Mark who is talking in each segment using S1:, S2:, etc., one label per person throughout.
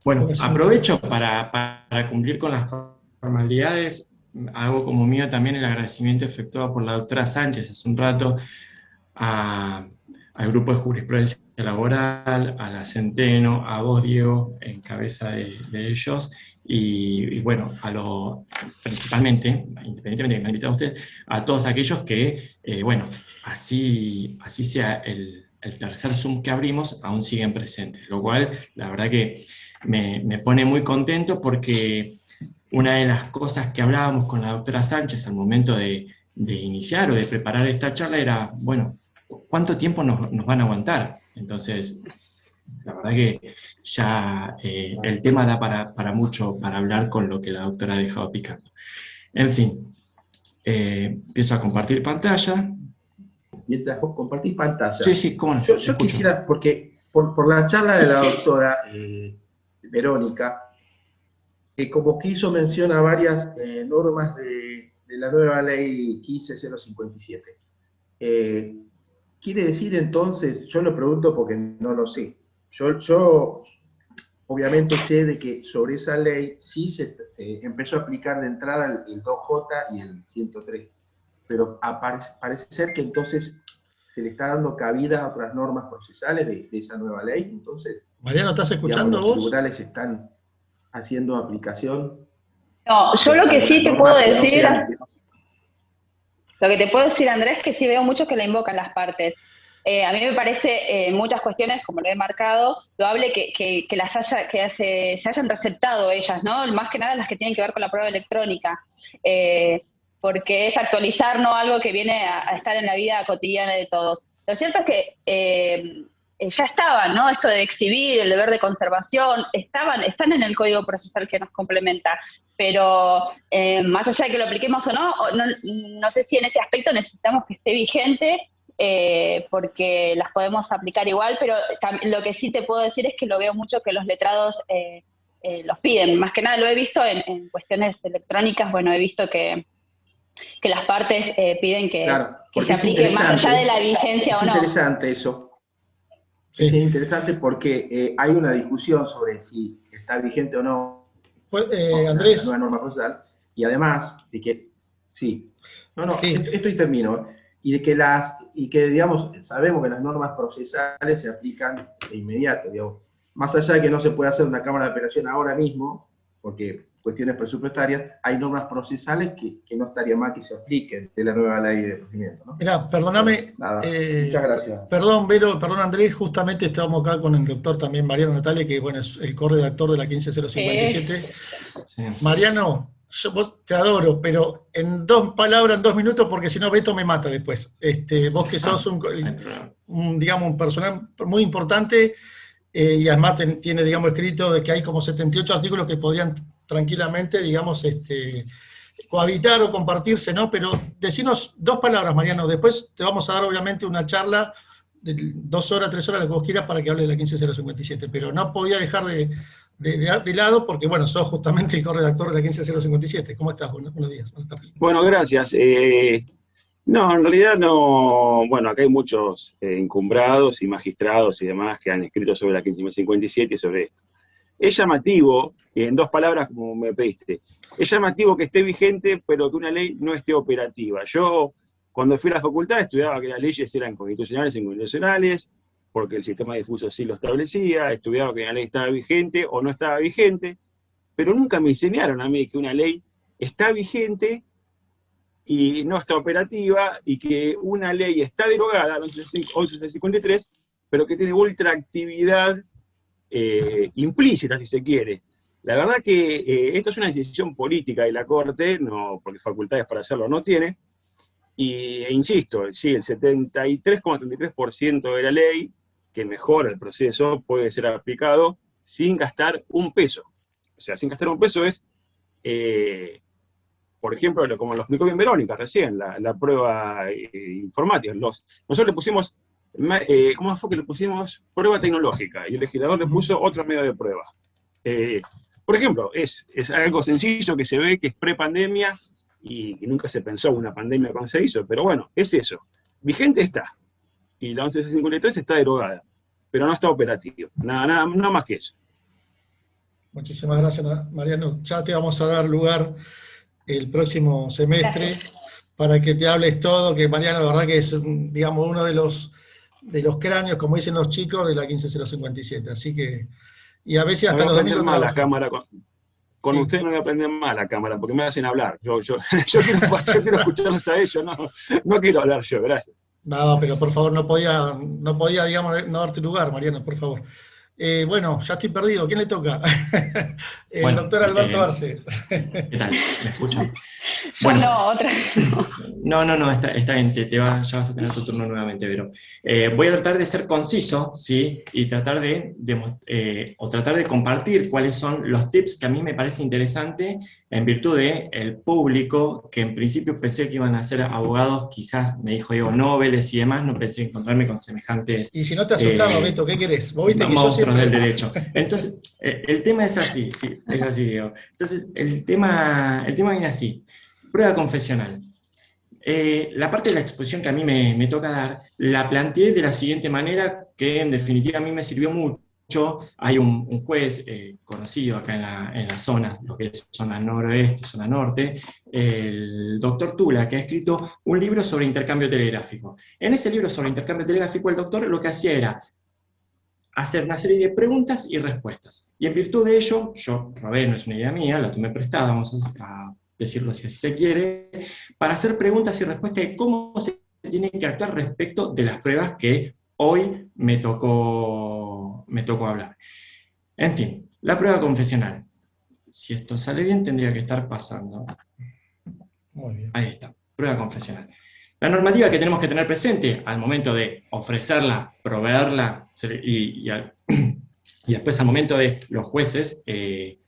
S1: Bueno,
S2: Porque son-
S1: aprovecho para cumplir con las formalidades. Hago como mío también el agradecimiento efectuado por la doctora Sánchez hace un rato a- al grupo de jurisprudencia laboral, a la Centeno, a vos, Diego, en cabeza de ellos, y bueno, principalmente, independientemente de que me han invitado a ustedes, a todos aquellos que, bueno, así sea el tercer Zoom que abrimos, aún siguen presentes, lo cual, la verdad que me pone muy contento porque una de las cosas que hablábamos con la doctora Sánchez al momento de iniciar o de preparar esta charla era, bueno, ¿cuánto tiempo nos van a aguantar? Entonces, la verdad que ya el tema da para mucho para hablar con lo que la doctora ha dejado picando. En fin, empiezo a compartir pantalla.
S3: Mientras vos compartís
S1: Sí,
S3: pantalla,
S1: sí, cómo no,
S3: yo
S1: escucho.
S3: quisiera, porque por la charla de la doctora Verónica, que como que hizo mención a varias normas de la nueva ley 15057. Quiere decir entonces, yo lo pregunto porque no lo sé, yo obviamente sé de que sobre esa ley sí se empezó a aplicar de entrada el 2J y el 103, pero parece ser que entonces se le está dando cabida a otras normas procesales de esa nueva ley, entonces,
S2: Mariano, ¿estás
S3: digamos,
S2: escuchando
S3: los
S2: vos?
S3: tribunales están haciendo aplicación
S4: No, yo lo
S3: de
S4: que sí
S3: algunas
S4: te puedo
S3: normas que no
S4: decir,
S3: sean...
S4: lo que te puedo decir, Andrés, que sí veo mucho que la invocan las partes. A mí me parece muchas cuestiones, como lo he marcado, loable que las se hayan receptado ellas, ¿no? Más que nada las que tienen que ver con la prueba electrónica. Eh, Porque es actualizar, ¿no? Algo que viene a estar en la vida cotidiana de todos. Lo cierto es que ya estaban, ¿no? Esto de exhibir, el deber de conservación, están en el Código Procesal que nos complementa, pero más allá de que lo apliquemos o no, no sé si en ese aspecto necesitamos que esté vigente, porque las podemos aplicar igual, pero lo que sí te puedo decir es que lo veo mucho que los letrados los piden. Más que nada lo he visto en cuestiones electrónicas, bueno, he visto que las partes piden
S3: Claro,
S4: que
S3: porque
S4: se aplique más allá de la vigencia
S3: es
S4: o no.
S3: interesante eso, es
S2: Sí.
S3: interesante porque hay una discusión sobre si está vigente o no
S2: Pues,
S3: la nueva
S2: Andrés,
S3: norma procesal, y además de que, sí, no,
S2: sí.
S3: esto y termino, y y que digamos, sabemos que las normas procesales se aplican de inmediato, digamos, más allá de que no se puede hacer una cámara de operación ahora mismo, porque cuestiones presupuestarias, hay normas procesales que no estaría mal que se apliquen de la nueva ley de procedimiento, ¿no?
S2: Mira,
S3: Bueno,
S2: perdóname,
S3: nada, muchas gracias.
S2: perdón, Vero, perdón, Andrés, justamente estamos acá con el doctor también Mariano Natale, que bueno, es el corredactor de la
S4: Eh,
S2: 15057.
S1: Sí.
S2: Mariano, vos te adoro, pero en 2 palabras, en 2 minutos, porque si no Beto me mata después. Vos que sos
S1: No hay problema.
S2: digamos, un personal muy importante, y además tiene, digamos, escrito de que hay como 78 artículos que podrían tranquilamente, digamos, cohabitar o compartirse, ¿no? Pero decinos 2 palabras, Mariano, después te vamos a dar obviamente una charla de 2 horas, 3 horas, lo que vos quieras para que hable de la 15057, pero no podía dejar de lado porque, bueno, sos justamente el corredactor de la 15057. ¿Cómo estás? Buenos días, buenas tardes.
S5: Bueno, gracias. No, en realidad no. Bueno, acá hay muchos encumbrados y magistrados y demás que han escrito sobre la 1557 y sobre esto. Es llamativo, y en 2 palabras, como me pediste, es llamativo que esté vigente, pero que una ley no esté operativa. Yo, cuando fui a la facultad, estudiaba que las leyes eran constitucionales e inconstitucionales, porque el sistema difuso sí lo establecía, estudiaba que una ley estaba vigente o no estaba vigente, pero nunca me enseñaron a mí que una ley está vigente y no está operativa, y que una ley está derogada, la 1153, pero que tiene ultraactividad implícita, si se quiere. La verdad que esto es una decisión política de la Corte, no, porque facultades para hacerlo no tiene, insisto, sí, el 73,33% de la ley que mejora el proceso puede ser aplicado sin gastar un peso. O sea, sin gastar un peso es por ejemplo, como lo explicó bien Verónica recién, la prueba informática. Nosotros le pusimos, ¿cómo fue que le pusimos? Prueba tecnológica, y el legislador le puso otro medio de prueba. Por ejemplo, es algo sencillo que se ve que es pre-pandemia y nunca se pensó una pandemia cuando se hizo, pero bueno, es eso. Vigente está, y la 1153 está derogada, pero no está operativa. Nada más que eso.
S2: Muchísimas gracias, Mariano. Ya te vamos a dar lugar el próximo semestre para que te hables todo, que Mariano, la verdad que es, digamos, uno de los cráneos, como dicen los chicos, de la 15057. Así que, y a veces
S5: No
S2: hasta
S5: voy a
S2: los
S5: aprender
S2: domingos
S5: más la
S2: trabaja.
S5: cámara con
S2: Sí.
S5: usted, no voy a aprender más la cámara, porque me hacen hablar. Yo quiero escucharlos a ellos, no quiero hablar yo, gracias.
S2: No, pero por favor, no podía, digamos, no darte lugar, Mariano, por favor. Bueno, ya estoy perdido. ¿Quién le toca? El
S1: Bueno,
S2: doctor Alberto Arce.
S1: ¿qué tal? ¿Me escuchan?
S4: Yo
S1: Bueno,
S4: no, otra vez no.
S1: no, está bien, ya vas a tener tu turno nuevamente, pero voy a tratar de ser conciso, ¿sí? Y tratar tratar de compartir cuáles son los tips que a mí me parece interesante en virtud del público, que en principio pensé que iban a ser abogados, quizás me dijo Diego Nobeles y demás, no pensé encontrarme con semejantes
S2: Y si no te asustamos, Beto, ¿qué querés? Vos viste que yo
S1: monstruos
S2: siempre...
S1: del derecho. Entonces, el tema es así, sí, es así, Diego. Entonces, el tema viene así. Prueba confesional. La parte de la exposición que a mí me toca dar, la planteé de la siguiente manera, que en definitiva a mí me sirvió mucho. Hay un juez conocido acá en la zona, lo que es zona noroeste, zona norte, el doctor Tula, que ha escrito un libro sobre intercambio telegráfico. En ese libro sobre intercambio telegráfico, el doctor lo que hacía era hacer una serie de preguntas y respuestas. Y en virtud de ello, yo robé, no es una idea mía, la tomé prestada, vamos a decirlo si así se quiere, para hacer preguntas y respuestas de cómo se tiene que actuar respecto de las pruebas que hoy me tocó hablar. En fin, la prueba confesional. Si esto sale bien, tendría que estar pasando.
S2: Muy bien.
S1: Ahí está, prueba confesional. La normativa que tenemos que tener presente al momento de ofrecerla, proveerla, y después al momento de los jueces tener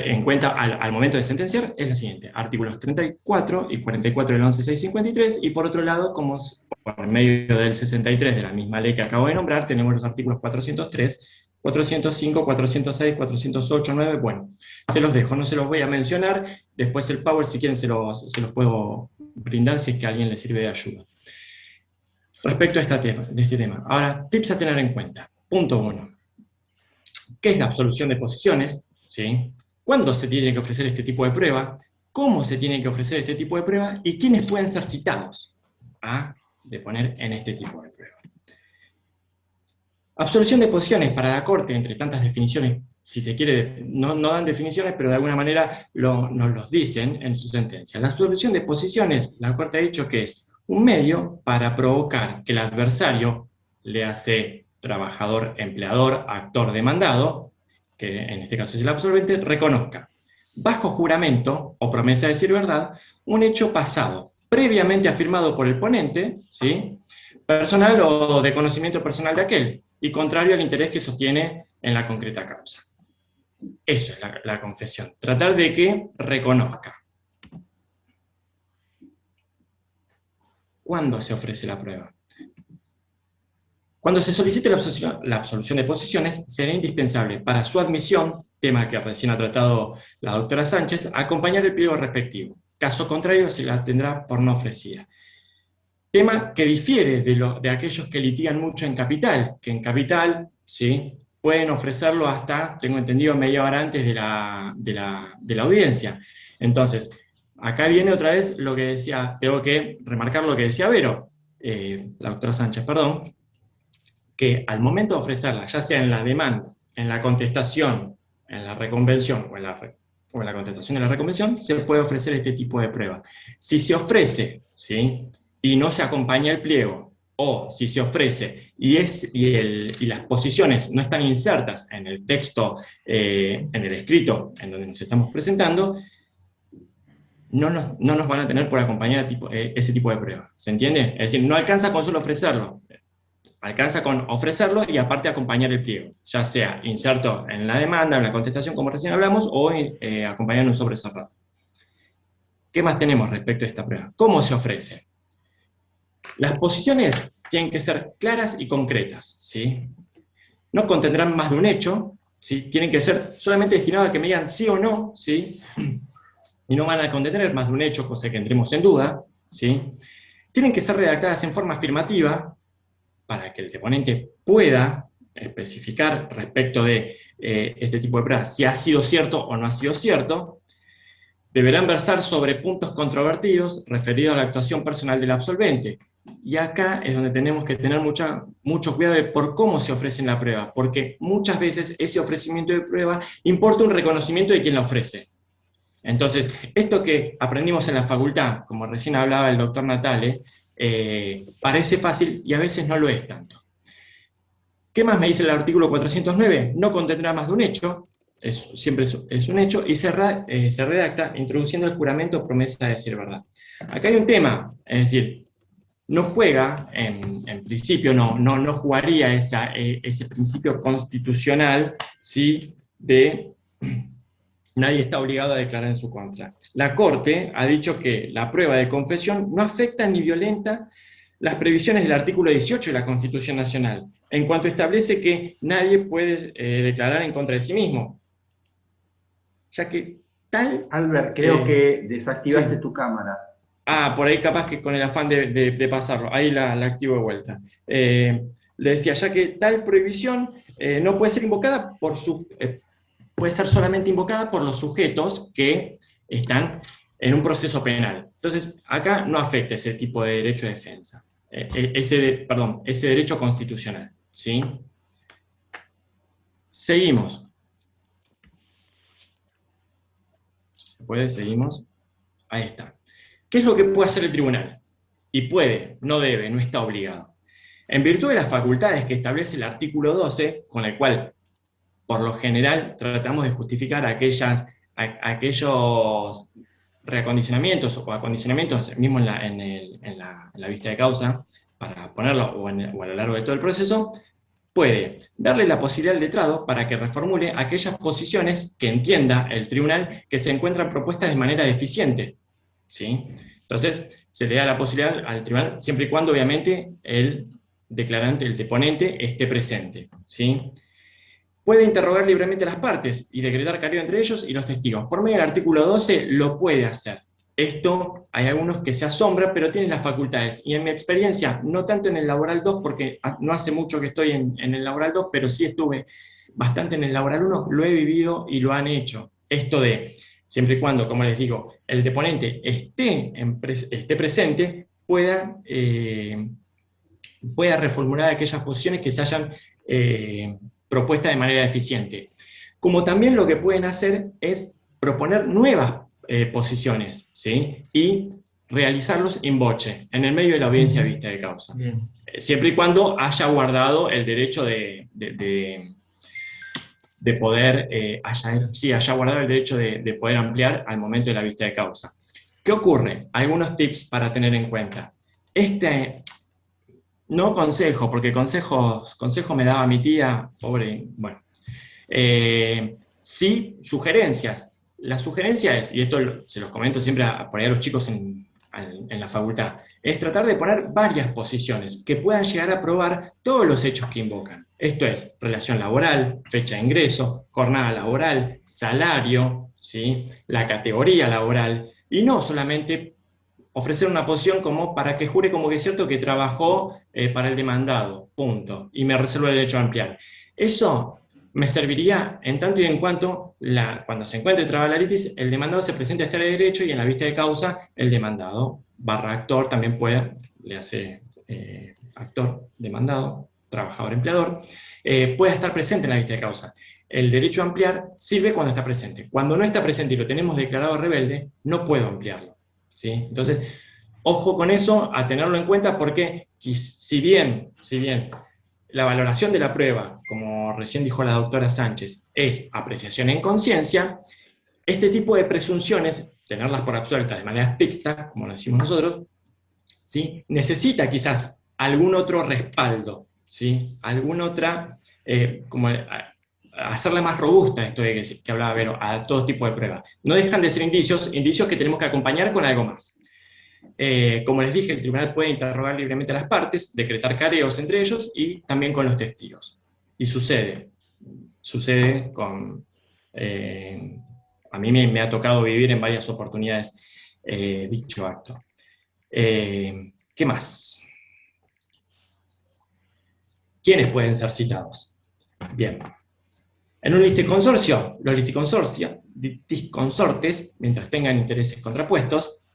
S1: en cuenta al momento de sentenciar es la siguiente: artículos 34 y 44 del 11.653, y por otro lado, como por medio del 63 de la misma ley que acabo de nombrar, tenemos los artículos 403, 405, 406, 408, 9, bueno, se los dejo, no se los voy a mencionar, después el Power, si quieren, se los puedo brindar si es que a alguien le sirve de ayuda. Respecto a este tema. Ahora, tips a tener en cuenta. Punto 1. ¿Qué es la absolución de posiciones? ¿Sí? ¿Cuándo se tiene que ofrecer este tipo de prueba? ¿Cómo se tiene que ofrecer este tipo de prueba? ¿Y quiénes pueden ser citados a deponer en este tipo de prueba? Absolución de posiciones para la Corte, entre tantas definiciones, si se quiere, no dan definiciones, pero de alguna manera nos los dicen en su sentencia. La absolución de posiciones, la Corte ha dicho que es un medio para provocar que el adversario, le hace trabajador, empleador, actor, demandado, que en este caso es el absolvente, reconozca, bajo juramento o promesa de decir verdad, un hecho pasado, previamente afirmado por el ponente, ¿sí?, personal o de conocimiento personal de aquel, y contrario al interés que sostiene en la concreta causa. Eso es la confesión, tratar de que reconozca. ¿Cuándo se ofrece la prueba? Cuando se solicite la absolución de posiciones, será indispensable para su admisión, tema que recién ha tratado la doctora Sánchez, acompañar el pliego respectivo. Caso contrario, se la tendrá por no ofrecida. Tema que difiere de aquellos que litigan mucho en capital, que en capital, ¿sí?, pueden ofrecerlo hasta, tengo entendido, media hora antes de la audiencia. Entonces, acá viene otra vez lo que decía, tengo que remarcar lo que decía Vero, la doctora Sánchez, perdón, que al momento de ofrecerla, ya sea en la demanda, en la contestación, en la reconvención o en la contestación de la reconvención, se puede ofrecer este tipo de prueba. Si se ofrece, ¿sí?, y no se acompaña el pliego, o si se ofrece y las posiciones no están insertas en el texto, en el escrito en donde nos estamos presentando, no nos van a tener por acompañar ese tipo de prueba. ¿Se entiende? Es decir, no alcanza con solo ofrecerlo, alcanza con ofrecerlo y aparte acompañar el pliego, ya sea inserto en la demanda, en la contestación, como recién hablamos, o acompañando un sobre cerrado. ¿Qué más tenemos respecto a esta prueba? ¿Cómo se ofrece? Las posiciones tienen que ser claras y concretas, ¿sí? No contendrán más de un hecho, ¿sí? Tienen que ser solamente destinadas a que me digan sí o no, ¿sí?, y no van a contener más de un hecho, cosa que entremos en duda, ¿sí? Tienen que ser redactadas en forma afirmativa, para que el deponente pueda especificar respecto de este tipo de pruebas, si ha sido cierto o no ha sido cierto, deberán versar sobre puntos controvertidos referidos a la actuación personal del absolvente. Y acá es donde tenemos que tener mucho cuidado de por cómo se ofrece la prueba, porque muchas veces ese ofrecimiento de prueba importa un reconocimiento de quien la ofrece. Entonces, esto que aprendimos en la facultad, como recién hablaba el doctor Natale, parece fácil y a veces no lo es tanto. ¿Qué más me dice el artículo 409? No contendrá más de un hecho, siempre es un hecho, y se redacta introduciendo el juramento o promesa de decir verdad. Acá hay un tema, es decir, no juega, en principio no jugaría ese principio constitucional, ¿sí?, de nadie está obligado a declarar en su contra. La Corte ha dicho que la prueba de confesión no afecta ni violenta las previsiones del artículo 18 de la Constitución Nacional, en cuanto establece que nadie puede declarar en contra de sí mismo. Ya que tal...
S3: Albert, creo que desactivaste
S1: sí.
S3: tu cámara.
S1: Ah, por ahí capaz que con el afán de pasarlo, ahí la activo de vuelta. Le decía, ya que tal prohibición no puede ser invocada por puede ser solamente invocada por los sujetos que están en un proceso penal. Entonces, acá no afecta ese tipo de derecho de defensa, ese derecho constitucional, ¿sí? Seguimos. ¿Se puede? Seguimos. Ahí está. ¿Qué es lo que puede hacer el tribunal? Y puede, no debe, no está obligado. En virtud de las facultades que establece el artículo 12, con el cual, por lo general, tratamos de justificar aquellos reacondicionamientos o acondicionamientos, mismo en la vista de causa, para ponerlo o a lo largo de todo el proceso, puede darle la posibilidad al letrado para que reformule aquellas posiciones que entienda el tribunal que se encuentran propuestas de manera deficiente, ¿sí? Entonces, se le da la posibilidad al tribunal, siempre y cuando, obviamente, el declarante, el deponente, esté presente, ¿sí? Puede interrogar libremente a las partes y decretar careo entre ellos y los testigos. Por medio del artículo 12 lo puede hacer. Esto, hay algunos que se asombran, pero tienen las facultades. Y en mi experiencia, no tanto en el Laboral 2, porque no hace mucho que estoy en el Laboral 2, pero sí estuve bastante en el Laboral 1, lo he vivido y lo han hecho. Esto de, siempre y cuando, como les digo, el deponente esté presente, pueda reformular aquellas posiciones que se hayan propuesta de manera eficiente. Como también lo que pueden hacer es proponer nuevas posiciones, ¿sí? Y realizarlos in voce, en el medio de la audiencia vista de causa. Siempre y cuando haya guardado el derecho de poder, haya guardado el derecho de poder ampliar al momento de la vista de causa. ¿Qué ocurre? Algunos tips para tener en cuenta. No consejo, porque consejo me daba mi tía, pobre, bueno. Sí, sugerencias. La sugerencia es, y esto se los comento siempre por ahí a los chicos en la facultad, es tratar de poner varias posiciones que puedan llegar a probar todos los hechos que invocan. Esto es, relación laboral, fecha de ingreso, jornada laboral, salario, ¿sí?, la categoría laboral, y no solamente ofrecer una posición como para que jure como que es cierto que trabajó para el demandado, punto, y me reservo el derecho a ampliar. Eso me serviría en tanto y en cuanto, cuando se encuentre trabalaritis, el demandado se presente a estar de derecho y en la vista de causa, el demandado /actor también puede, le hace actor, demandado, trabajador, empleador, puede estar presente en la vista de causa. El derecho a ampliar sirve cuando está presente. Cuando no está presente y lo tenemos declarado rebelde, no puedo ampliarlo, ¿sí? Entonces, ojo con eso, a tenerlo en cuenta, porque si bien la valoración de la prueba, como recién dijo la doctora Sánchez, es apreciación en conciencia, este tipo de presunciones, tenerlas por absueltas de manera estricta, como lo decimos nosotros, ¿sí?, necesita quizás algún otro respaldo, ¿sí?, alguna otra, hacerla más robusta, esto de que hablaba Vero, a todo tipo de pruebas. No dejan de ser indicios que tenemos que acompañar con algo más. Como les dije, el tribunal puede interrogar libremente a las partes, decretar careos entre ellos y también con los testigos. Y sucede con... a mí me ha tocado vivir en varias oportunidades dicho acto. ¿Qué más? ¿Quiénes pueden ser citados? Bien. En un litisconsorcio, los litisconsortes, mientras tengan intereses contrapuestos,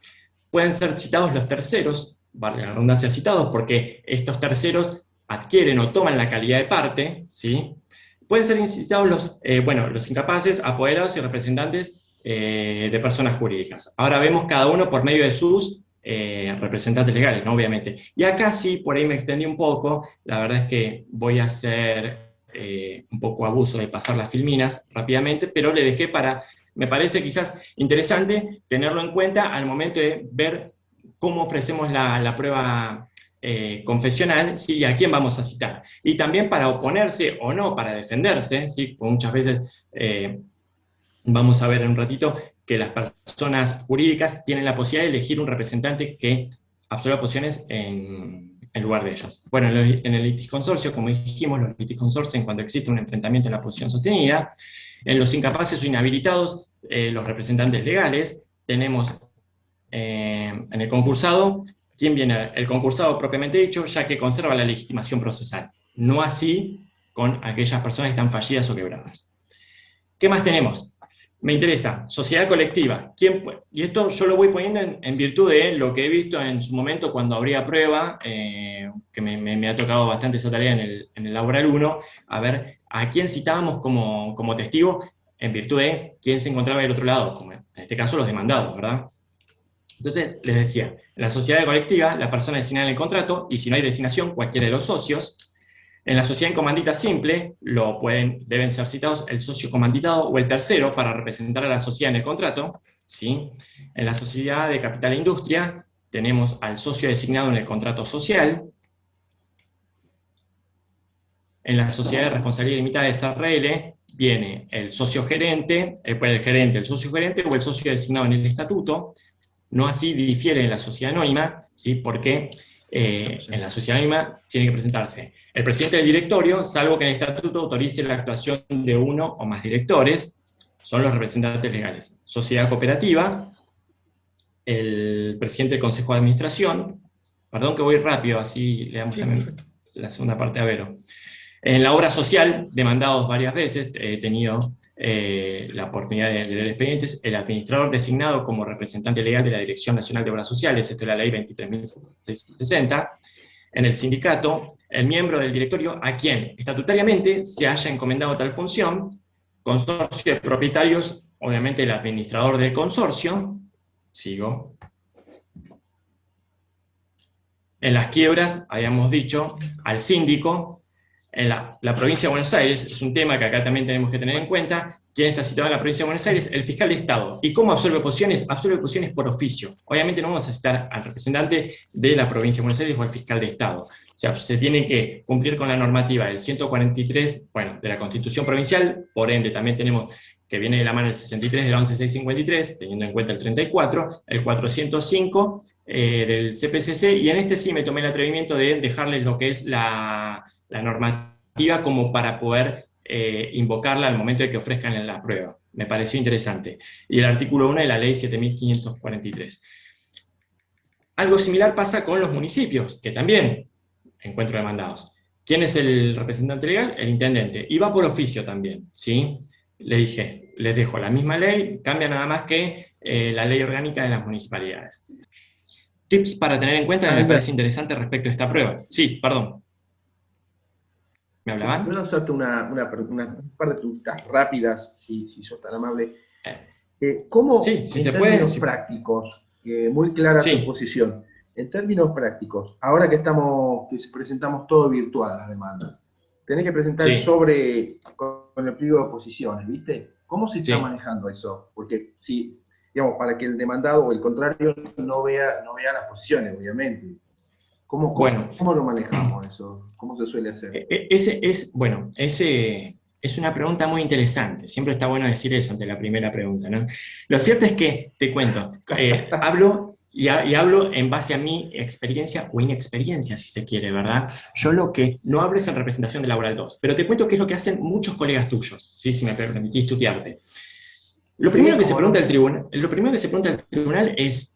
S1: pueden ser citados los terceros, valga la redundancia citados, porque estos terceros adquieren o toman la calidad de parte, ¿sí? Pueden ser citados los incapaces, apoderados y representantes de personas jurídicas. Ahora vemos cada uno por medio de sus representantes legales, ¿no? Obviamente. Y acá sí, por ahí me extendí un poco, la verdad es que voy a hacer un poco abuso de pasar las filminas rápidamente, pero le dejé me parece quizás interesante tenerlo en cuenta al momento de ver cómo ofrecemos la prueba confesional, ¿sí? Y a quién vamos a citar. Y también para oponerse o no, para defenderse, ¿sí? Porque muchas veces vamos a ver en un ratito que las personas jurídicas tienen la posibilidad de elegir un representante que absorba posiciones en lugar de ellas. Bueno, en el litisconsorcio, como dijimos, los litisconsorcios, en cuanto existe un enfrentamiento en la posición sostenida, en los incapaces o inhabilitados, los representantes legales, tenemos en el concursado, ¿quién viene? El concursado propiamente dicho, ya que conserva la legitimación procesal. No así con aquellas personas que están fallidas o quebradas. ¿Qué más tenemos? Me interesa, sociedad colectiva. Y esto yo lo voy poniendo en virtud de lo que he visto en su momento cuando abría prueba, que me ha tocado bastante esa tarea en el laboral 1, a ver a quién citábamos como testigo en virtud de quién se encontraba del otro lado, como en este caso los demandados, ¿verdad? Entonces, les decía, en la sociedad colectiva, la persona designada en el contrato, y si no hay designación, cualquiera de los socios. En la sociedad en comandita simple, deben ser citados el socio comanditado o el tercero para representar a la sociedad en el contrato, ¿sí? En la sociedad de capital e industria, tenemos al socio designado en el contrato social. En la sociedad de responsabilidad limitada de SRL, viene el socio gerente, el socio gerente o el socio designado en el estatuto. No así difiere en la sociedad anónima, ¿sí? Porque en la sociedad anónima tiene que presentarse el presidente del directorio, salvo que en el estatuto autorice la actuación de uno o más directores, son los representantes legales. Sociedad cooperativa, el presidente del consejo de administración, perdón que voy rápido, así le damos también la segunda parte a Vero. En la obra social, demandados varias veces, he tenido la oportunidad de leer expedientes, el administrador designado como representante legal de la Dirección Nacional de Obras Sociales, esto es la ley 23.660, en el sindicato, el miembro del directorio a quien estatutariamente se haya encomendado tal función, consorcio de propietarios, obviamente el administrador del consorcio, sigo. En las quiebras, habíamos dicho, al síndico. En la provincia de Buenos Aires, es un tema que acá también tenemos que tener en cuenta, ¿quién está situado en la provincia de Buenos Aires? El fiscal de Estado. ¿Y cómo absuelve posiciones? Absuelve posiciones por oficio. Obviamente no vamos a citar al representante de la provincia de Buenos Aires o al fiscal de Estado. O sea, se tiene que cumplir con la normativa del 143, de la Constitución Provincial, por ende también tenemos que viene de la mano el 63 de la 11653, teniendo en cuenta el 34, el 405 del CPCC, y en este sí me tomé el atrevimiento de dejarles lo que es la normativa como para poder invocarla al momento de que ofrezcan la prueba. Me pareció interesante. Y el artículo 1 de la ley 7.543. Algo similar pasa con los municipios, que también encuentro demandados. ¿Quién es el representante legal? El intendente. Y va por oficio también, ¿sí? Le dije, les dejo la misma ley, cambia nada más que la ley orgánica de las municipalidades. Tips para tener en cuenta que me parece interesante respecto a esta prueba. Sí, perdón. ¿Me hablaban?
S3: Quiero hacerte un par de preguntas rápidas, si sos tan amable. ¿Cómo,
S1: sí, si
S3: en
S1: se
S3: términos
S1: puede,
S3: prácticos, muy clara tu posición, en términos prácticos, ahora que presentamos todo virtual las demandas, tenés que presentar con el pliego de oposiciones, ¿viste? ¿Cómo se está manejando eso? Porque si, digamos, para que el demandado o el contrario no vea las posiciones, obviamente. ¿Cómo lo manejamos eso? ¿Cómo se suele hacer?
S1: Ese es una pregunta muy interesante. Siempre está bueno decir eso ante la primera pregunta, ¿no? Lo cierto es que, te cuento, hablo en base a mi experiencia o inexperiencia, si se quiere, ¿verdad? Yo lo que no hablo es en representación de Laboral 2, pero te cuento qué es lo que hacen muchos colegas tuyos, ¿sí? Si me permitís tutearte. Lo primero que se pregunta al tribunal es,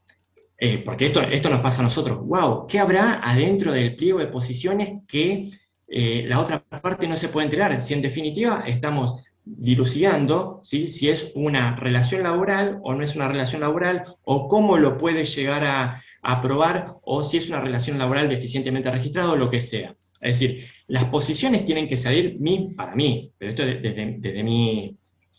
S1: porque esto nos pasa a nosotros, wow, ¿qué habrá adentro del pliego de posiciones que la otra parte no se puede enterar. Si en definitiva estamos dilucidando, ¿sí?, si es una relación laboral o no es una relación laboral, o cómo lo puede llegar a probar, o si es una relación laboral deficientemente registrada, o lo que sea. Es decir, las posiciones tienen que salir para mí, pero esto desde mi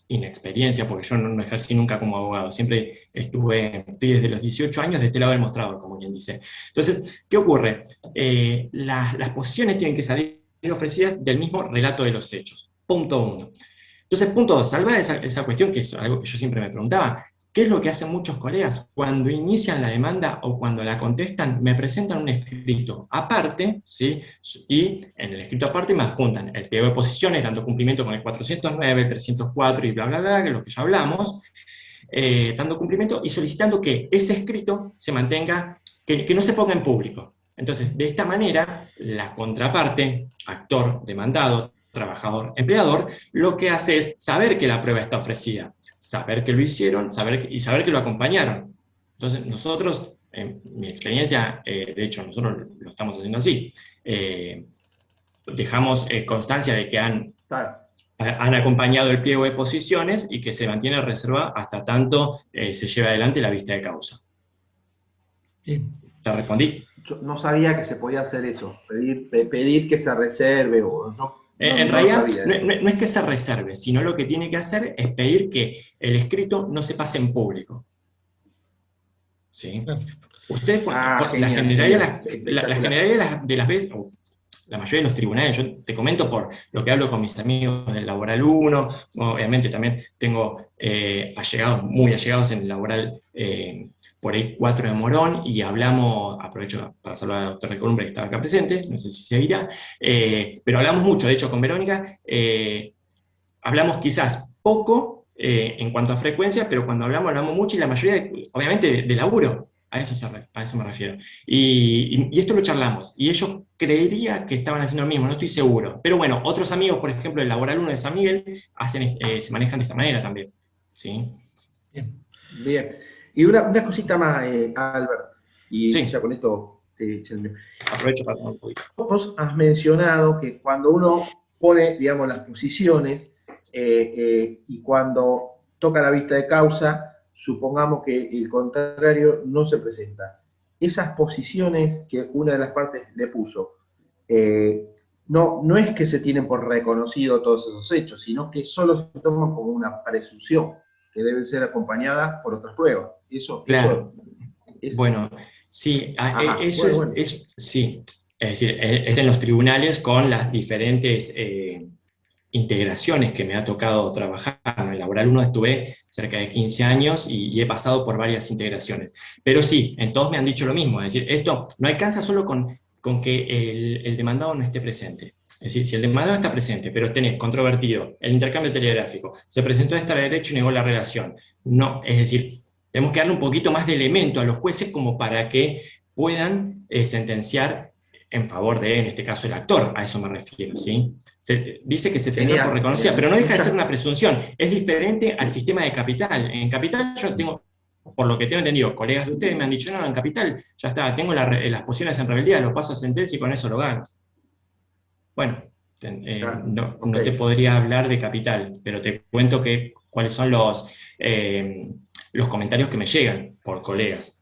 S1: inexperiencia, porque yo no ejercí nunca como abogado, siempre estoy desde los 18 años de este lado del mostrador, como quien dice. Entonces, ¿qué ocurre? Las posiciones tienen que salir ofrecidas del mismo relato de los hechos. Punto 1. Entonces, punto 2, salvar esa cuestión, que es algo que yo siempre me preguntaba, ¿qué es lo que hacen muchos colegas? Cuando inician la demanda o cuando la contestan, me presentan un escrito aparte, ¿sí? Y en el escrito aparte me adjuntan el pliego de posiciones, dando cumplimiento con el 409, el 304 y bla, bla, bla, que es lo que ya hablamos, dando cumplimiento y solicitando que ese escrito se mantenga, que no se ponga en público. Entonces, de esta manera, la contraparte, actor, demandado, trabajador, empleador, lo que hace es saber que la prueba está ofrecida, saber que lo hicieron, saber que lo acompañaron. Entonces, nosotros, en mi experiencia, de hecho, nosotros lo estamos haciendo así, dejamos constancia de que han acompañado el pliego de posiciones y que se mantiene reserva hasta tanto se lleve adelante la vista de causa.
S2: Bien.
S1: ¿Te respondí?
S3: Yo no sabía que se podía hacer eso, pedir que se reserve.
S1: En realidad, no es que se reserve, sino lo que tiene que hacer es pedir que el escrito no se pase en público. ¿Sí? Ustedes, la generalidad de las veces, la mayoría de los tribunales, yo te comento por lo que hablo con mis amigos del Laboral 1, obviamente también tengo muy allegados en el Laboral por ahí 4 de Morón, y hablamos, aprovecho para saludar a la doctora Columbre que estaba acá presente, no sé si se irá, pero hablamos mucho, de hecho con Verónica, hablamos quizás poco en cuanto a frecuencia, pero cuando hablamos mucho, y la mayoría, obviamente, de laburo, a eso me refiero. Y esto lo charlamos, y ellos creería que estaban haciendo lo mismo, no estoy seguro. Pero bueno, otros amigos, por ejemplo, del Laboral 1 de San Miguel, se manejan de esta manera también. ¿Sí?
S3: Bien. Y una cosita más, Albert, y
S1: sí,
S3: ya con esto
S1: aprovecho para un poquito.
S3: Vos has mencionado que cuando uno pone, digamos, las posiciones y cuando toca la vista de causa, supongamos que el contrario no se presenta. Esas posiciones que una de las partes le puso, no es que se tienen por reconocido todos esos hechos, sino que solo se toman como una presunción que debe ser acompañada por otras pruebas.
S1: Claro. Bueno, sí, bueno. Sí. Es decir, en los tribunales con las diferentes integraciones que me ha tocado trabajar. En el Laboral 1 estuve cerca de 15 años y he pasado por varias integraciones. Pero sí, en todos me han dicho lo mismo. Es decir, esto no alcanza solo con que el demandado no esté presente. Es decir, si el demandado está presente, pero tenés controvertido el intercambio telegráfico, se presentó a estar a derecho y negó la relación. No, es decir, tenemos que darle un poquito más de elemento a los jueces como para que puedan sentenciar en favor de, en este caso, el actor. A eso me refiero, ¿sí? Se dice que se tendrá por reconocida, pero no deja de ser una presunción. Es diferente al sistema de capital. En capital yo tengo, por lo que tengo entendido, colegas de ustedes me han dicho, no, en capital ya está, tengo las posiciones en rebeldía, lo paso a sentencia y con eso lo gano. Bueno, no te podría hablar de capital, pero te cuento cuáles son los comentarios que me llegan por colegas.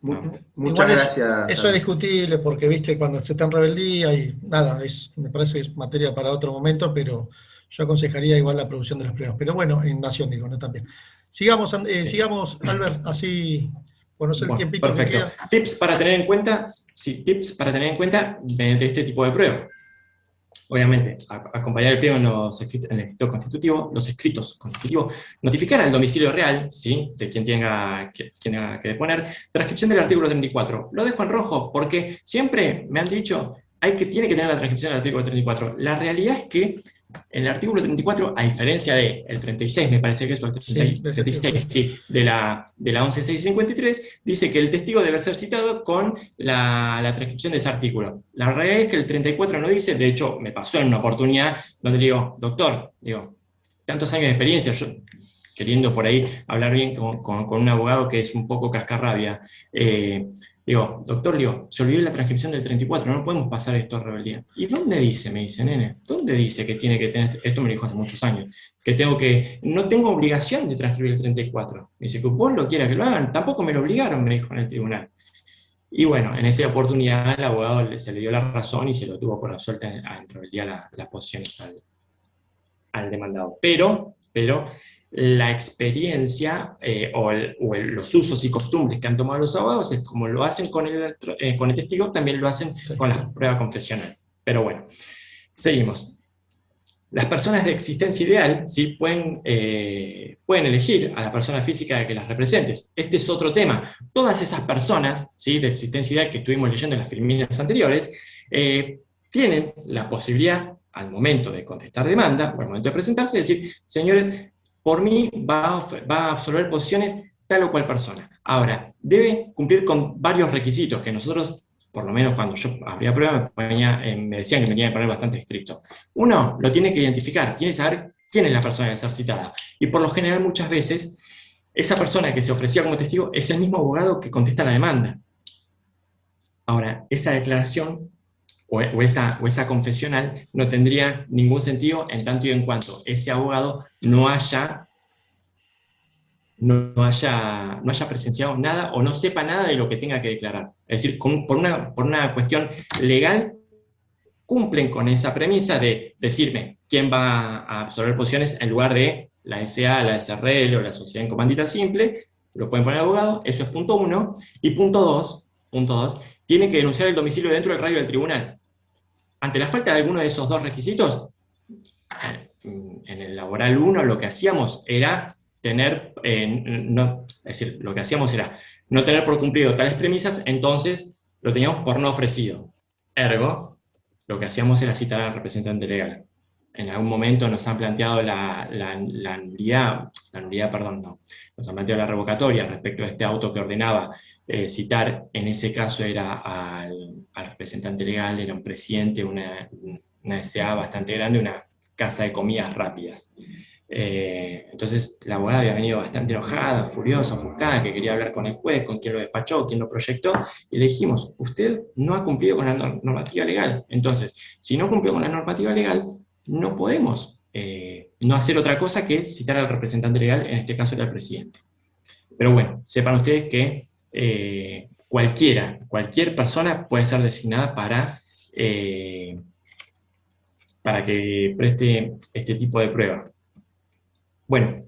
S3: Muchas gracias.
S2: Eso es discutible porque, viste, cuando se está en rebeldía y nada, me parece que es materia para otro momento, pero yo aconsejaría igual la producción de las pruebas. Pero bueno, en Nación, digo, no también. Sigamos, Albert, así, bueno, no sé el tiempito que queda.
S1: Tips para tener en cuenta de este tipo de pruebas. Obviamente, acompañar el pliego en el escrito constitutivo, los escritos constitutivos, notificar al domicilio real, ¿sí?, de quien tenga que deponer, transcripción del artículo 34. Lo dejo en rojo porque siempre me han dicho, tiene que tener la transcripción del artículo 34. La realidad es que en el artículo 34, a diferencia del 36, me parece que es el 36, sí, de la 11.653, dice que el testigo debe ser citado con la transcripción de ese artículo. La realidad es que el 34 no dice, de hecho, me pasó en una oportunidad donde le digo, doctor, tantos años de experiencia, yo queriendo por ahí hablar bien con un abogado que es un poco cascarrabia, Digo, doctor, se olvidó la transcripción del 34, no podemos pasar esto a rebeldía. ¿Y dónde dice, me dice, nene, dónde dice que tiene que tener, esto me lo dijo hace muchos años, no tengo obligación de transcribir el 34? Me dice, que vos lo quieras que lo hagan, tampoco me lo obligaron, me dijo en el tribunal. Y bueno, en esa oportunidad el abogado se le dio la razón y se lo tuvo por absuelta en rebeldía las posiciones al demandado. Pero la experiencia los usos y costumbres que han tomado los abogados es como lo hacen con el testigo, también lo hacen con la prueba confesional. Pero bueno, seguimos. Las personas de existencia ideal, ¿sí? pueden elegir a la persona física que las represente. Este es otro tema. Todas esas personas, ¿sí? de existencia ideal que estuvimos leyendo en las filminas anteriores, tienen la posibilidad, al momento de contestar demanda, o al momento de presentarse, decir, señores, por mí va a absolver posiciones tal o cual persona. Ahora, debe cumplir con varios requisitos que nosotros, por lo menos cuando yo abría prueba, me decían que me tenía que poner bastante estricto. Uno, lo tiene que identificar, tiene que saber quién es la persona que va a ser citada. Y por lo general, muchas veces, esa persona que se ofrecía como testigo es el mismo abogado que contesta la demanda. Ahora, esa declaración o esa confesional no tendría ningún sentido en tanto y en cuanto ese abogado no haya presenciado nada o no sepa nada de lo que tenga que declarar. Es decir, por una cuestión legal, cumplen con esa premisa de decirme quién va a absorber posiciones en lugar de la SA, la SRL o la sociedad en comandita simple. Lo pueden poner el abogado, eso es punto 1. Y punto 2, tiene que denunciar el domicilio dentro del radio del tribunal. Ante la falta de alguno de esos dos requisitos, en el laboral 1 lo que hacíamos era no tener por cumplido tales premisas, entonces lo teníamos por no ofrecido. Ergo, lo que hacíamos era citar al representante legal. En algún momento nos han planteado nos han planteado la revocatoria respecto a este auto que ordenaba citar, en ese caso era al representante legal, era un presidente, una SA bastante grande, una casa de comidas rápidas. Entonces la abogada había venido bastante enojada, furiosa, ofuscada, que quería hablar con el juez, con quien lo despachó, quien lo proyectó, y le dijimos, usted no ha cumplido con la normativa legal. Entonces, si no cumplió con la normativa legal, no podemos no hacer otra cosa que citar al representante legal, en este caso era el presidente. Pero bueno, sepan ustedes que cualquier persona puede ser designada para que preste este tipo de prueba. Bueno,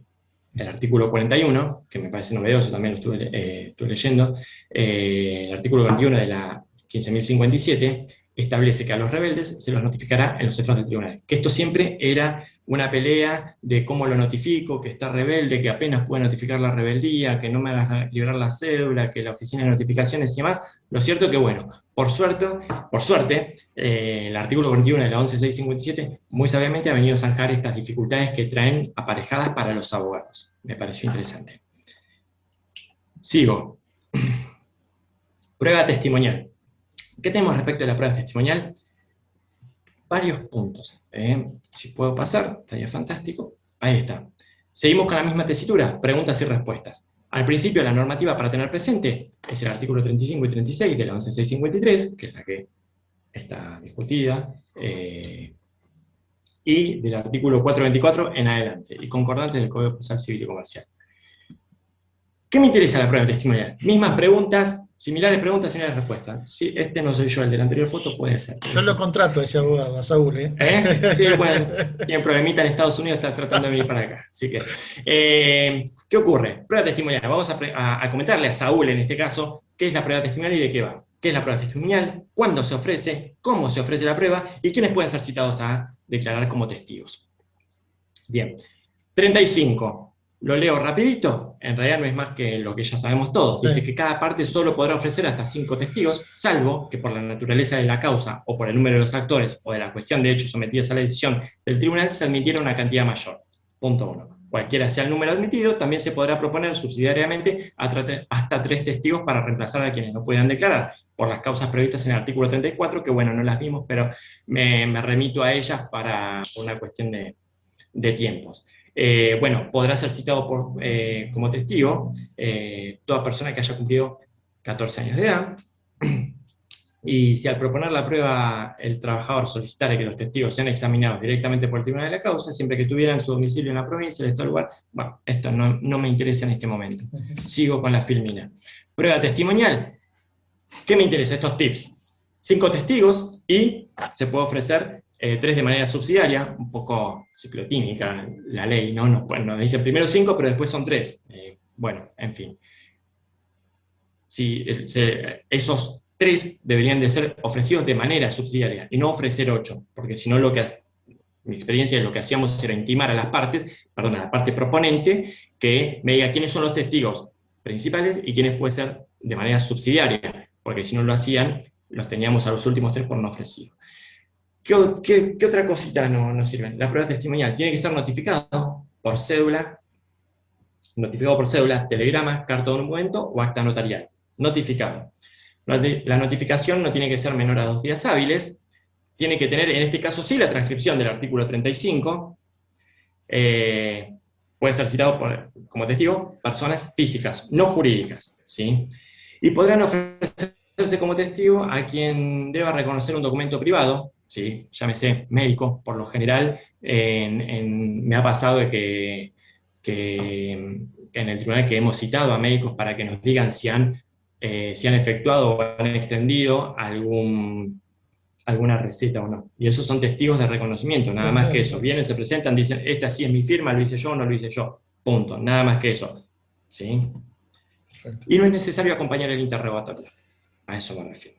S1: el artículo 41, que me parece novedoso, también lo estuve leyendo, el artículo 21 de la 15.057 establece que a los rebeldes se los notificará en los estratos del tribunal. Que esto siempre era una pelea de cómo lo notifico, que está rebelde, que apenas puede notificar la rebeldía, que no me hagas liberar la cédula, que la oficina de notificaciones y demás. Lo cierto es que, bueno, por suerte, el artículo 21 de la 11.657 muy sabiamente ha venido a zanjar estas dificultades que traen aparejadas para los abogados. Me pareció interesante. Sigo. Prueba testimonial. ¿Qué tenemos respecto a la prueba testimonial? Varios puntos. Si puedo pasar, estaría fantástico. Ahí está. Seguimos con la misma tesitura, preguntas y respuestas. Al principio, la normativa para tener presente es el artículo 35 y 36 de la 11.653, que es la que está discutida, y del artículo 424 en adelante, y concordantes del Código Procesal Civil y Comercial. ¿Qué me interesa la prueba testimonial? Mismas preguntas, similares respuestas. Si este no soy yo, el de la anterior foto puede ser.
S2: Yo lo contrato a ese abogado, a Saúl, ¿eh?
S1: Sí, bueno, tiene problemita en Estados Unidos, está tratando de venir para acá. Así que, ¿qué ocurre? Prueba testimonial. Vamos a comentarle a Saúl, en este caso, qué es la prueba testimonial y de qué va. ¿Qué es la prueba testimonial? ¿Cuándo se ofrece? ¿Cómo se ofrece la prueba? ¿Y quiénes pueden ser citados a declarar como testigos? Bien. 35. Lo leo rapidito, en realidad no es más que lo que ya sabemos todos. Dice que cada parte solo podrá ofrecer hasta 5 testigos, salvo que por la naturaleza de la causa, o por el número de los actores, o de la cuestión de hechos sometidos a la decisión del tribunal, se admitiera una cantidad mayor. Punto 1. Cualquiera sea el número admitido, también se podrá proponer subsidiariamente hasta 3 testigos para reemplazar a quienes no puedan declarar, por las causas previstas en el artículo 34, que bueno, no las vimos, pero me remito a ellas para una cuestión de tiempos. Bueno, podrá ser citado como testigo toda persona que haya cumplido 14 años de edad, Y si al proponer la prueba el trabajador solicitara que los testigos sean examinados directamente por el tribunal de la causa, siempre que tuvieran su domicilio en la provincia, el estado lugar, bueno, esto no me interesa en este momento. Sigo con la filmina. Prueba testimonial. ¿Qué me interesa? Estos tips. 5 testigos y se puede ofrecer 3 de manera subsidiaria, un poco ciclotímica la ley, ¿no? Nos dice primero 5, pero después son 3. Bueno, en fin. Si, esos 3 deberían de ser ofrecidos de manera subsidiaria y no ofrecer 8, porque si no mi experiencia es lo que hacíamos era intimar a las partes, perdón, a la parte proponente, que me diga quiénes son los testigos principales y quiénes pueden ser de manera subsidiaria, porque si no lo hacían, los teníamos a los últimos 3 por no ofrecido. ¿Qué otra cosita nos sirven? La prueba testimonial tiene que ser notificado por cédula, telegrama, carta de documento o acta notarial. Notificado. La notificación no tiene que ser menor a 2 días hábiles, tiene que tener, en este caso sí, la transcripción del artículo 35, puede ser citado como testigo personas físicas, no jurídicas, ¿sí? Y podrán ofrecerse como testigo a quien deba reconocer un documento privado, ¿sí? Llámese médico, por lo general, me ha pasado de que en el tribunal que hemos citado a médicos para que nos digan si han efectuado o han extendido alguna receta o no. Y esos son testigos de reconocimiento, nada más que eso. Vienen, se presentan, dicen, esta sí es mi firma, lo hice yo o no lo hice yo. Punto, nada más que eso. ¿Sí? Y no es necesario acompañar el interrogatorio. A eso me refiero.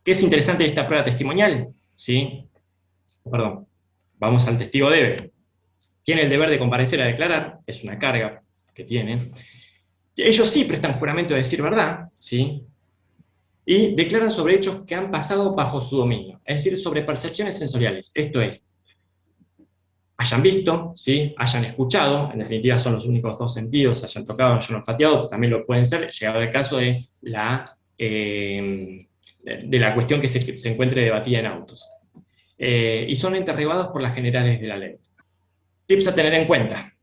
S1: ¿Qué es interesante de esta prueba testimonial? ¿Sí? Perdón, vamos al testigo debe. Tiene el deber de comparecer a declarar, es una carga que tienen. Ellos sí prestan juramento de decir verdad, ¿sí? Y declaran sobre hechos que han pasado bajo su dominio, es decir, sobre percepciones sensoriales. Esto es, hayan visto, ¿sí? Hayan escuchado, en definitiva son los únicos 2 sentidos, hayan tocado, hayan olfateado, pues también lo pueden ser, llegado el caso de la cuestión que se encuentre debatida en autos. Y son interrogados por las generales de la ley. Tips a tener en cuenta.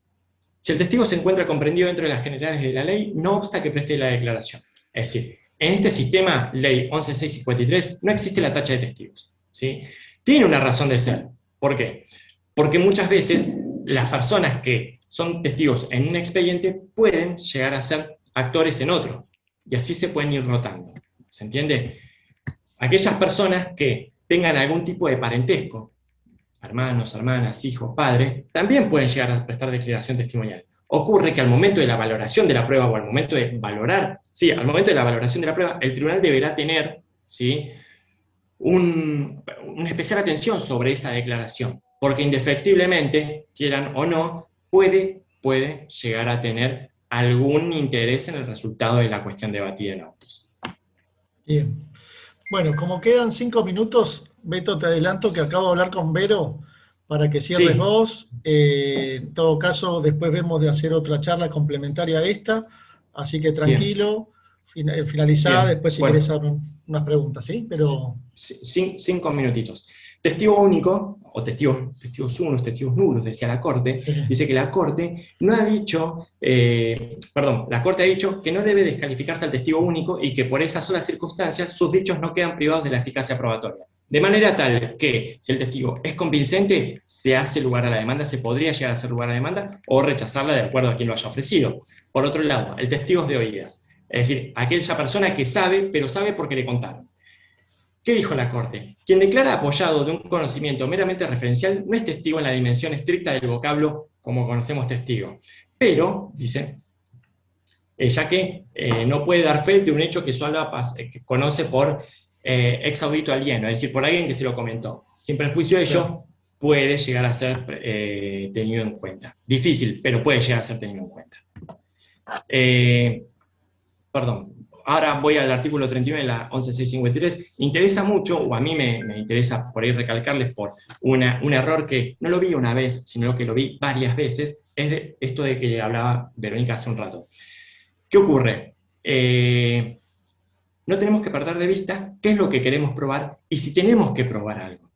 S1: Si el testigo se encuentra comprendido dentro de las generales de la ley, no obsta que preste la declaración. Es decir, en este sistema, ley 11.653, no existe la tacha de testigos, ¿sí? Tiene una razón de ser. ¿Por qué? Porque muchas veces las personas que son testigos en un expediente pueden llegar a ser actores en otro, y así se pueden ir rotando. ¿Se entiende? Aquellas personas que tengan algún tipo de parentesco, hermanos, hermanas, hijos, padres, también pueden llegar a prestar declaración testimonial. Ocurre que al momento de la valoración de la prueba, o al momento de valorar, sí, al momento de la valoración de la prueba, el tribunal deberá tener, ¿sí?, una especial atención sobre esa declaración, porque indefectiblemente, quieran o no, puede llegar a tener algún interés en el resultado de la cuestión debatida en autos.
S2: Bien. Bueno, como quedan 5 minutos, Beto, te adelanto que acabo de hablar con Vero para que cierres vos. En todo caso, después vemos de hacer otra charla complementaria a esta, así que tranquilo, finalizá, después si querés hacer unas preguntas, ¿sí? Pero...
S1: 5 minutitos. Testigo único, o testigos unos, testigos nulos, decía la Corte, dice que la Corte no ha dicho, la Corte ha dicho que no debe descalificarse al testigo único y que por esas solas circunstancias sus dichos no quedan privados de la eficacia probatoria. De manera tal que, si el testigo es convincente, se hace lugar a la demanda, se podría llegar a hacer lugar a la demanda, o rechazarla de acuerdo a quien lo haya ofrecido. Por otro lado, el testigo es de oídas, es decir, aquella persona que sabe, pero sabe porque le contaron. ¿Qué dijo la Corte? Quien declara apoyado de un conocimiento meramente referencial no es testigo en la dimensión estricta del vocablo como conocemos testigo. Pero, dice, ya que no puede dar fe de un hecho que solo conoce por ex audito alieno, es decir, por alguien que se lo comentó. Sin perjuicio de ello, puede llegar a ser tenido en cuenta. Difícil, pero puede llegar a ser tenido en cuenta. Ahora voy al artículo 39 de la 11.653. Interesa mucho, o a mí me interesa por ahí recalcarles por un error que no lo vi una vez, sino que lo vi varias veces, es de esto de que hablaba Verónica hace un rato. ¿Qué ocurre? No tenemos que perder de vista qué es lo que queremos probar y si tenemos que probar algo.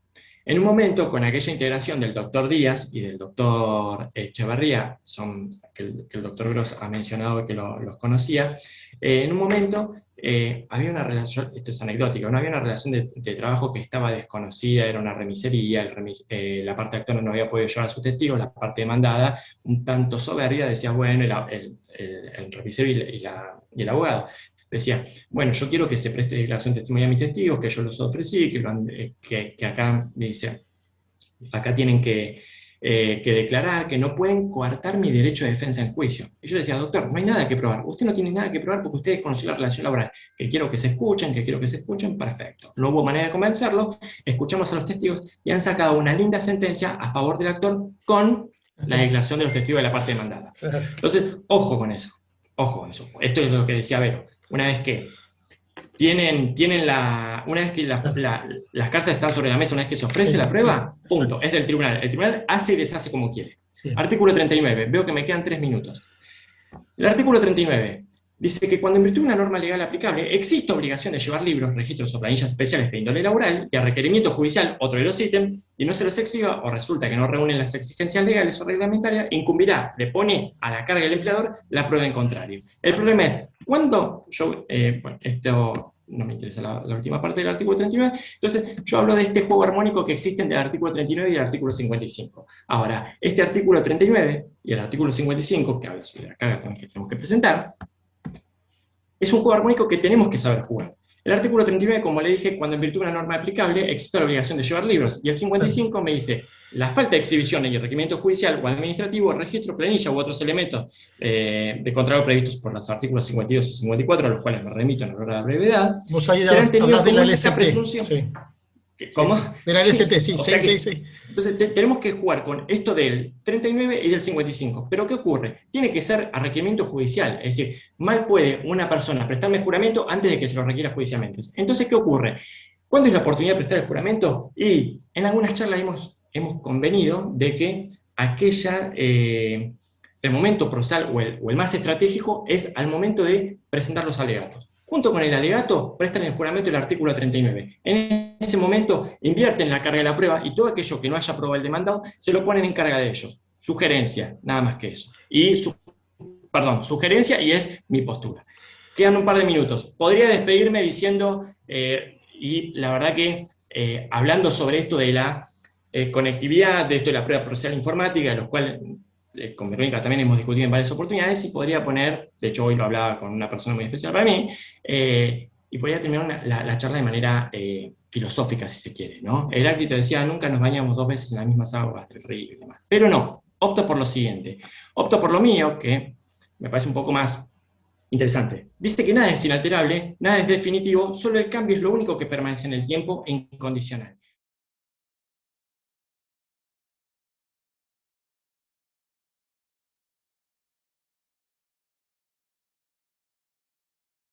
S1: En un momento, con aquella integración del doctor Díaz y del doctor Echeverría, que el doctor Gross ha mencionado que los conocía, en un momento había una relación, esto es anecdótico, no había una relación de trabajo que estaba desconocida, era una remisería, la parte actora no había podido llevar a sus testigos, la parte demandada, un tanto soberbia, decía, bueno, el remisero y el abogado. Decía, bueno, yo quiero que se preste declaración testimonial a mis testigos, que yo los ofrecí, que acá, dice, acá tienen que declarar, que no pueden coartar mi derecho de defensa en juicio. Y yo decía, doctor, no hay nada que probar. Usted no tiene nada que probar porque usted desconoció la relación laboral. Que quiero que se escuchen, perfecto. No hubo manera de convencerlo, escuchamos a los testigos y han sacado una linda sentencia a favor del actor con la declaración de los testigos de la parte demandada. Entonces, ojo con eso. Ojo con eso. Esto es lo que decía Vero. Una vez que una vez que las cartas están sobre la mesa, una vez que se ofrece la prueba, punto, es del tribunal. El tribunal hace y deshace como quiere. Artículo 39, veo que me quedan 3 minutos. El artículo 39 dice que cuando en virtud de una norma legal aplicable existe obligación de llevar libros, registros o planillas especiales de índole laboral y a requerimiento judicial otro de los ítems, y no se los exhiba o resulta que no reúnen las exigencias legales o reglamentarias, incumbirá, le pone a la carga del empleador la prueba en contrario. El problema es, cuando yo, bueno, esto no me interesa la última parte del artículo 39, entonces yo hablo de este juego armónico que existe entre el artículo 39 y el artículo 55. Ahora, este artículo 39 y el artículo 55, que habla sobre la carga que tenemos que presentar, es un juego armónico que tenemos que saber jugar. El artículo 39, como le dije, cuando en virtud de una norma aplicable existe la obligación de llevar libros, y el 55 me dice, la falta de exhibición y el requerimiento judicial o administrativo, registro, planilla u otros elementos de contrato previstos por los artículos 52 y 54, a los cuales me remito en honor a la brevedad,
S2: vos ahí
S1: serán tenidos
S2: hablas de
S1: como
S2: la
S1: esta
S2: LST.
S1: presunción.
S2: Sí.
S1: ¿Cómo?
S2: De la LST, sí,
S1: O sea
S2: sí.
S1: Entonces tenemos que jugar con esto del 39 y del 55. ¿Pero qué ocurre? Tiene que ser a requerimiento judicial. Es decir, mal puede una persona prestarme juramento antes de que se lo requiera judicialmente. Entonces, ¿qué ocurre? ¿Cuándo es la oportunidad de prestar el juramento? Y en algunas charlas hemos convenido de que el momento procesal o el más estratégico es al momento de presentar los alegatos. Junto con el alegato, prestan el juramento del artículo 39. En ese momento, invierten la carga de la prueba y todo aquello que no haya probado el demandado, se lo ponen en carga de ellos. Sugerencia, nada más que eso. Sugerencia y es mi postura. Quedan un par de minutos. Podría despedirme diciendo, y la verdad que hablando sobre esto de la conectividad, de esto de la prueba procesal informática, de los cuales con Verónica también hemos discutido en varias oportunidades, y podría poner, de hecho hoy lo hablaba con una persona muy especial para mí, y podría terminar la charla de manera filosófica, si se quiere, ¿no? Heráclito decía, nunca nos bañamos 2 veces en las mismas aguas del río y demás. Pero no, opto por lo siguiente, opto por lo mío, que me parece un poco más interesante. Dice que nada es inalterable, nada es definitivo, solo el cambio es lo único que permanece en el tiempo e incondicional.